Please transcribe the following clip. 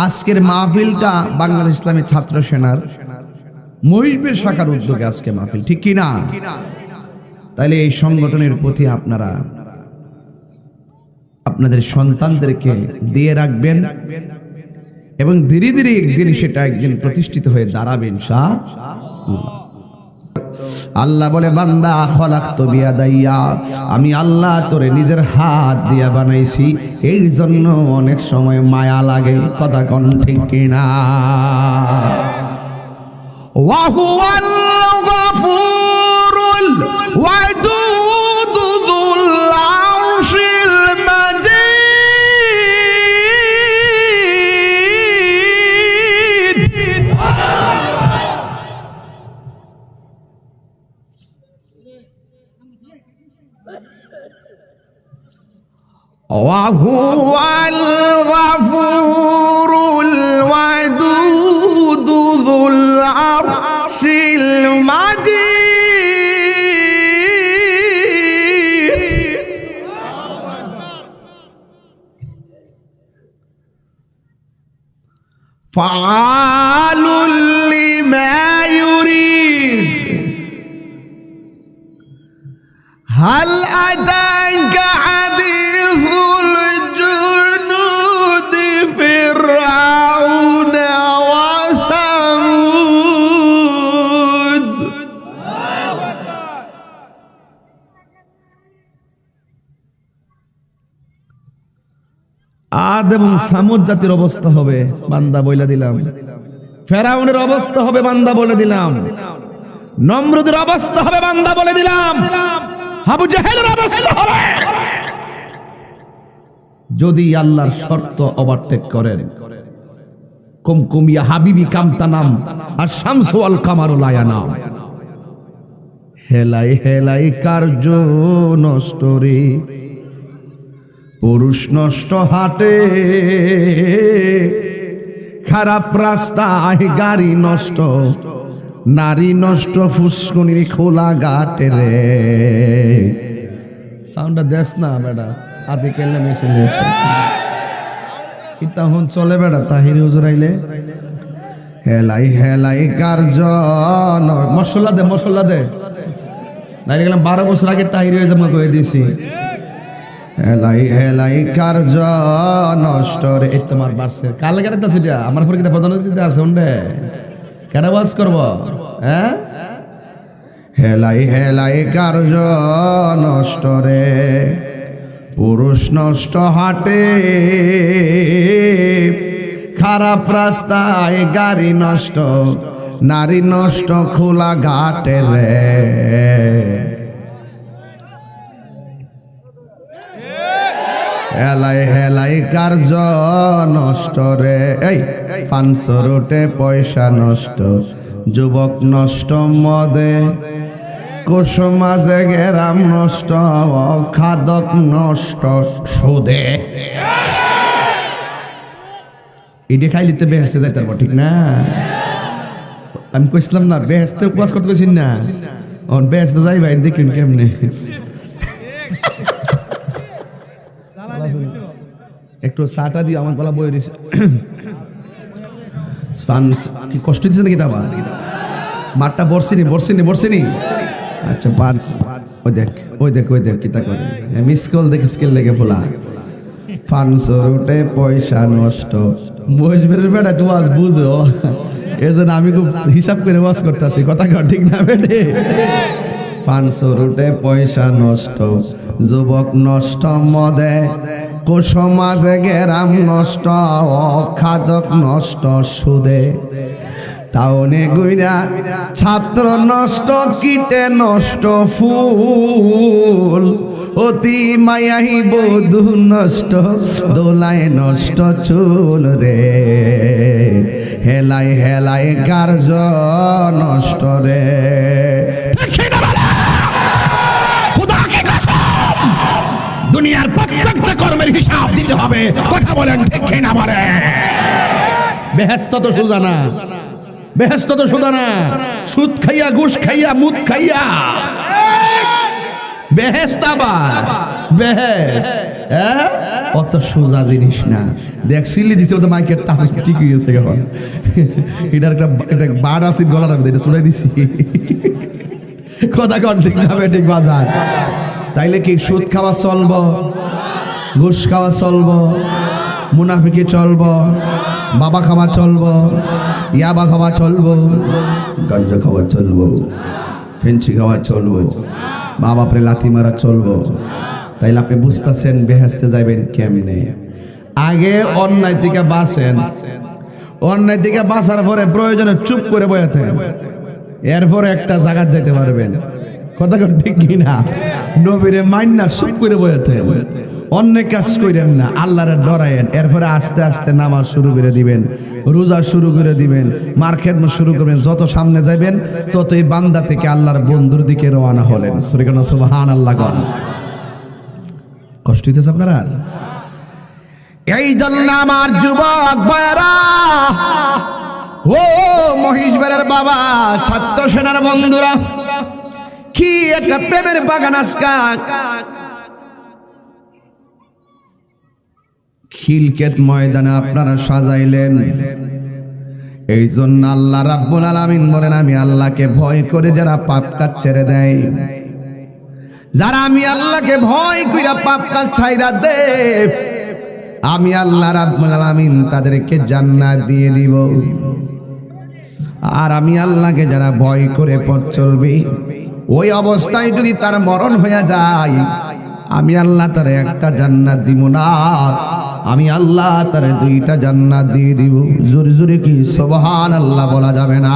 আজকের মাহফিলটা বাংলাদেশ ইসলামী ছাত্র সেনার মহিষবের শাখার উদ্যোগে আজকে মাহফিল, ঠিক কি না? তাইলে এই সংগঠনের প্রতি আপনারা আপনাদের সন্তানদেরকে দিয়ে রাখবেন এবং ধীরে ধীরে একদিন সেটা একদিন প্রতিষ্ঠিত হয়ে দাঁড়াবে ইনশাআল্লাহ। আল্লাহ বলে, বান্দা খলাকতু বিয়াদাইয়া, আমি আল্লাহ তোরে নিজের হাত দিয়া বানাইছি, এই জন্য অনেক সময় মায়া লাগে। কথা কোন ঠিক কিনা? ওয়া হুয়াল গফুরুল ওয়াদুদ যুল আরশিল মাজিদ। وهو الغفور الودود ذو العرش المجيد. فعال لما يريد. هل أتاك حديث الجنود فرعون وثمود. আদ এবং সামুদ জাতির অবস্থা হবে, বান্দা বলে দিলাম। ফেরাউনের অবস্থা হবে, বান্দা বলে দিলাম। নমরুদের অবস্থা হবে, বান্দা বলে দিলাম। আবু জাহেলের অবস্থা হবে যদি আল্লাহর শর্ত ওভারটেক করেন। কুমকুমিয়া হাবিবি কামতানাম আর শামসু আল কামারু লা ইয়ানাম। হেলাই হেলাই কার্য নষ্ট রে, পুরুষ নষ্ট হাটে, খারাপ রাস্তায় গাড়ি নষ্ট, নারী নষ্ট ফুসকুনির খোলা ঘাটে রে। সাউন্ডটা দেশ না বেটা, হাতে কেলে মেশিনে এসে তখন চলে বেটা। তাহির হুজুর আইলে হেলাই হেলাই কার্য। মশলা দে, মশলা দে। নাইলে গেলাম 12 বছর আগে তাহির হয়ে জমা করে দিয়েছি। হেলাই হেলাই কার্য নষ্ট রে। এই তোমার বাড়ছে কাল গেলে তো সেটা আমার পরীক্ষা প্রধান অতিথি আছে ওন্ডে কেডা বাস করব? হ্যাঁ, হেলাই হেলাই কার্য নষ্ট রে, পুরুষ নষ্ট হাটে, খারাপ রাস্তায় গাড়ি নষ্ট, নারী নষ্ট খোলা ঘাটে রে। হেলাই হেলাই কার্য নষ্ট রে। এই ফান্সর উঠে পয়সা নষ্ট, যুবক নষ্ট মদে, কুসমাজে গেরাম নষ্ট, খাদক নষ্ট সুদে। এটি খাইলিতে বেহেস্তে যাইতে পারবো, ঠিক না? আমি কইছিলাম না বেহেস্তে উপবাস করতে কইছি না, বেহেস্তে যাই ভাই দেখুন কেমনে। একটু চাটা দিও, আমার গলা বই রয়েছে। কষ্ট দিচ্ছে নাকি দাবা? মাঠটা বর্ষিনি বর্ষিনি বর্ষিনি। আচ্ছা ওই দেখ ওই দেখ ওই দেখ কিতা করে মিস কল দেখে স্কেল লেগে ফোলা। ফানসর উঠে পয়সা নষ্ট, মহিষবের বেটা তুই আজ বুঝো, এই জন্য আমি খুব হিসাব করে ওয়াজ করতেছি। কথা কর ঠিক না বেটে? ফানসর উঠে পয়সা নষ্ট, যুবক নষ্ট মদে, কুসমাজে গেরাম নষ্ট, খাদক নষ্ট সুদে। টাউনে গুইরা ছাত্র নষ্ট, কীটে নষ্ট ফুল, অতি মায়াই বধূ নষ্ট, দোলায় নষ্ট চুল রে। হেলাই হেলাই কার্য নষ্ট রে। দুনিয়ার প্রত্যেকটা কর্মের হিসাব দিতে হবে। কথা বলেন ঠিক না? বলে বেহেশত তো সোজা না, বেহেশত তো সোজা না। সুদ খাইয়া, ঘুষ খাইয়া, মুদ খাইয়া বেহেশত। আবার বেহেশত হ্যাঁ অত সোজা জিনিস না। দেখ সিলি দিছে তো মাইকের তার ঠিক হয়েছে এখন। এটার একটা বার আছে গলার আছে, এটা ছুড়াই দিছি। কথা কন ঠিক না ঠিক বাজার। তাইলে কি সুদ খাওয়া চলব, ঘুষ খাওয়া চলব, মুনাফিকি চলব, বাবা খাওয়া চলব, ইয়াবা খাওয়া চলব, গাঞ্জা খাওয়া চলব, ফেন্সি খাওয়া চলব, মা বাপরে লাথি মারা চলব। তাইলে আপনি বুঝতেছেন বেহেশতে যাবেন কেমনে। আগে অন্যায় থেকে বাঁচেন, অন্যায় থেকে বাঁচার পরে প্রয়োজনে চুপ করে বসে থাকেন, এরপরে একটা জায়গা যেতে পারবেন। কথা ঠিক কিনা? নবীরে মাইন্না চুপ করে বসে থাকেন, অন্য কাজ করেন না, আল্লাহরে ডরায়েন। এরপরে আস্তে আস্তে নামাজ শুরু করে দিবেন, রোজা শুরু করে দিবেন, মার খেদমত শুরু করবেন। যত সামনে যাবেন ততই বান্দা থেকে আল্লাহর বন্ধুর দিকে রওনা হলেন। সুবহানাল্লাহ। কষ্ট হইতেছে আপনারা? এই জন্য আমার যুবক ভাইরা, ও মহিষবেড়ের বাবা, ছাত্র সেনার বন্ধুরা, কি একটা প্রেমের বাগান আজকা খিলকেত ময়দানে আপনারা সাজাইলেন। এই জন্য আল্লাহ রাব্বুল আলামিন বলেন, আমি আল্লাহকে ভয় করে যারা পাপ কাজ ছেড়ে দেয়, যারা আমি আল্লাহকে ভয় কইরা পাপ কাজ ছাইরা দে, আমি আল্লাহ রাব্বুল আলামিন তাদেরকে জান্নাত দিয়ে দিব। আর আমি আল্লাহকে যারা ভয় করে পথ চলবে, ওই অবস্থায় যদি তার মরণ হয়ে যায়, আমি আল্লাহ তার একটা জান্নাত দিব না, আমি আল্লাহ তার দুইটা জান্নাত দিয়ে দিব। জোরে জোরে কি সুবহানাল্লাহ বলা যাবে না?